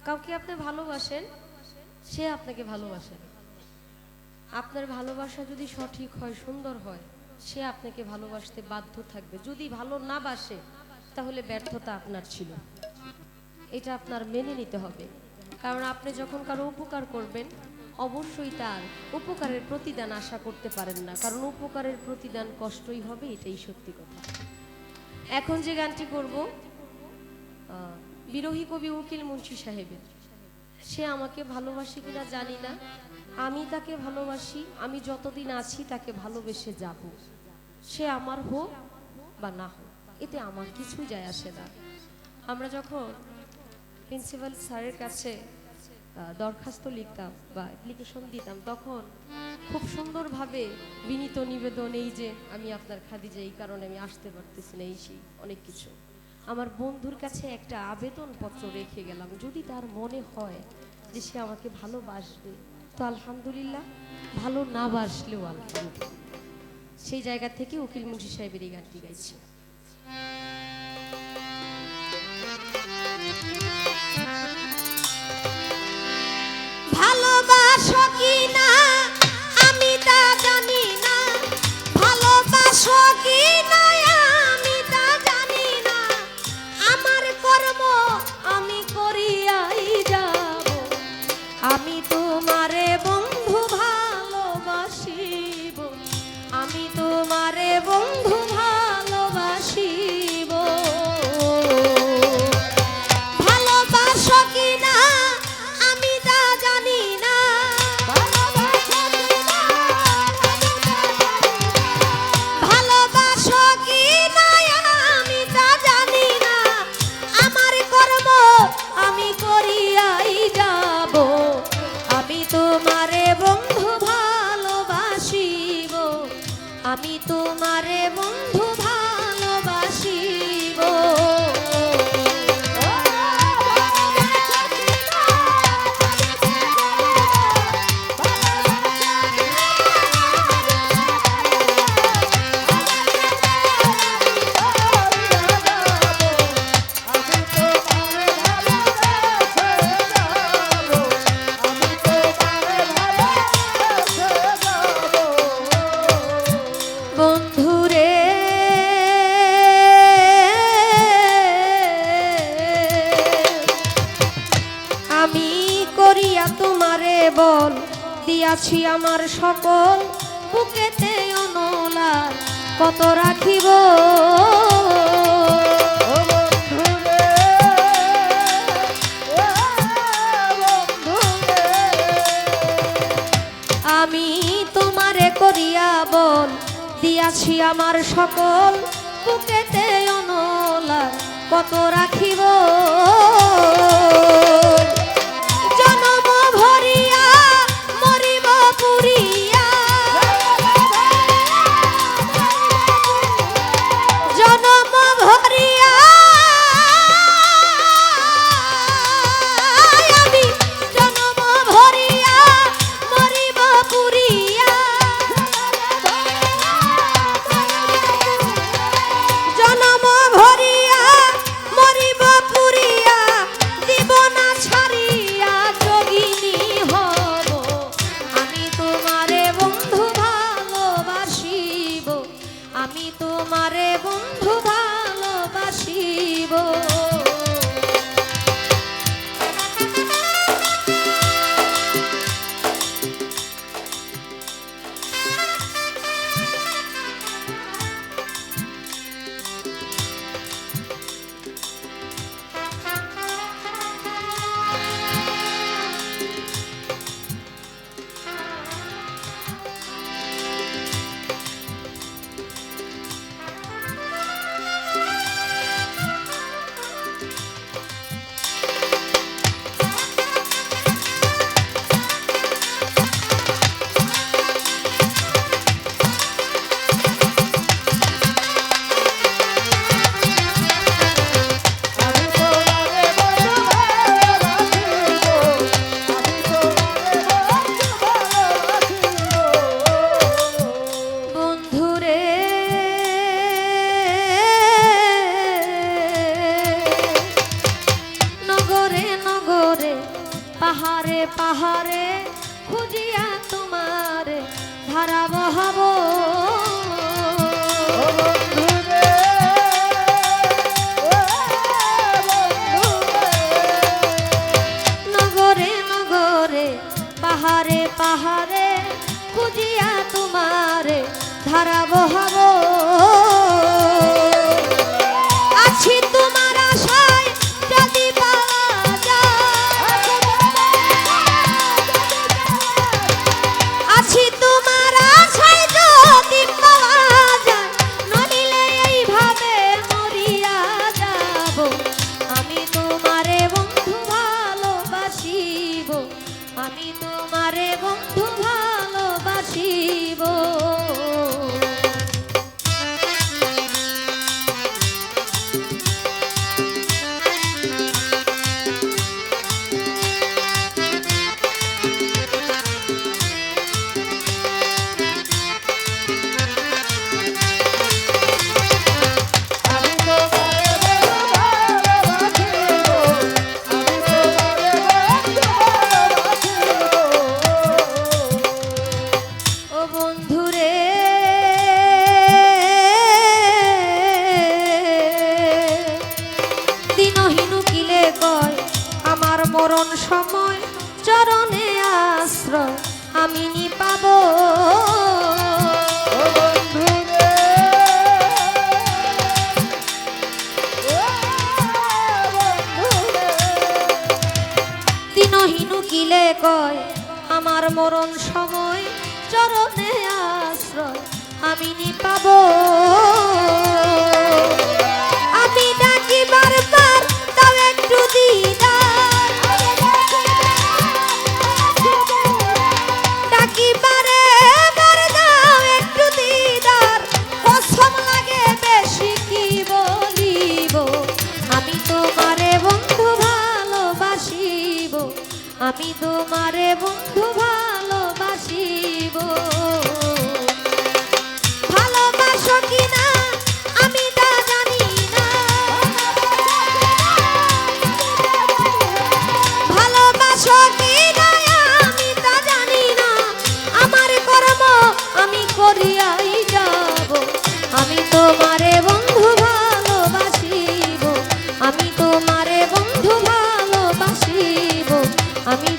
কাউকে আপনি ভালোবাসেন, সে আপনাকে ভালোবাসেন। আপনার ভালোবাসা যদি সঠিক হয়, সুন্দর হয়, সে আপনাকে ভালোবাসতে বাধ্য থাকবে। যদি ভালো না বাসে, তাহলে ব্যর্থতা আপনার ছিল, এটা আপনার মেনে নিতে হবে। কারণ আপনি যখন কারো উপকার করবেন, অবশ্যই তার উপকারের প্রতিদান আশা করতে পারেন না, কারণ উপকারের প্রতিদান কষ্টই হবে, এটাই সত্যি কথা। এখন যে গানটি করব, বিরোহী কবি উকিল মুন্সী সাহেবের। সে আমাকে ভালোবাসে কিনা জানি না, আমি তাকে ভালোবাসি। আমি যতদিন আছি তাকে ভালোবেসে যাব, সে আমার হোক বা না হোক, এতে আমার কিছু যায় আসে না। আমরা যখন প্রিন্সিপাল স্যারের কাছে দরখাস্ত লিখতাম বা অ্যাপ্লিকেশন দিতাম, তখন খুব সুন্দরভাবে বিনীত নিবেদন, এই যে আমি আপনার খাদিজা, এই কারণে আমি আসতে পারতেছি না, এই সেই অনেক কিছু। আমার বন্ধুর কাছে একটা আবেদনপত্র রেখে গেলাম, যদি তার মনে হয় যে সে আমাকে ভালোবাসবে তো আলহামদুলিল্লাহ, ভালো না বাসলেও আলহামদুলিল্লাহ। সেই জায়গা থেকে উকিল মুন্সী সাহেবের এই গানটি গাইছি। ভালোবাসো কি না আমি তা জানি না, ভালোবাসো কি না আমি তা জানি না, আমার কর্ম আমি করিয়াই যাব, আমি তোমারে বন্ধু ভালোবাসিব, আমি তোমারে বন্ধু ভালোবাসিব। ভালোবাসো কি না আমি তা জানি না, ভালোবাসো কি না আমি তা জানি না, আমার কর্ম আমি করিয়াই যাব, আমি তোমারে বন্ধু ভালোবাসিব, আমি তোমারে বন্ধু ভালোবাসিব। বন্ধুরে আমি করিয়া তোমারে বল দিয়াছি আমার সকল, বুকেতে অনলার কত রাখিব, আমি তোমারে করিয়া বল দিয়াছি আমার সকল, বুকেতে অনলার কত রাখিব, জনম ভরিয়া মরিব পুরিয়া, জনম ভরিয়া আমি জনম ভরিয়া মরিব পুরিয়া, জনম ভরিয়া মরিব পুরিয়া, দিব পাহাড়ে পাহাড়ে খুঁজিয়া তোমার ধারা বহাব নগরে নগরে পাহাড়ে পাহাড়ে খুঁজিয়া তোমার ধারা বহাব আছি তোমার আশায় যদি পাওয়া যায় আছি তোমার আশায় যদি পাওয়া যায় নইলে এইভাবে মরিয়া যাব আমি তোমারে বন্ধু ভালোবাসিব আমি তোমারে বন্ধু ভালোবাসিব ও বন্ধুরে দিনহীন কিলে কয় আমার মরণ সময় চরণে আশ্রয় আমি নি পাব দিনহীন কিলে কয় আমার মরণ সময় চরণে আশ্রয় আমি নি পাব আমি ডাকি বারবার তাও একটু দিদার ডাকি বারে বার দাও একটু দিদার কসম লাগে বেশি কি বলিব আমি তোমারে বন্ধু ভালোবাসিব আমি তোমারে বন্ধু ভালোবাসিব ভালোবাসো কিনা আমি তা জানি না ভালোবাসো কিনা আমি তা জানি না আমার কর্ম আমি করিয়াই যাব আমি তোমারে বন্ধু ভালোবাসিব আমি তোমারে বন্ধু ভালোবাসিব আমি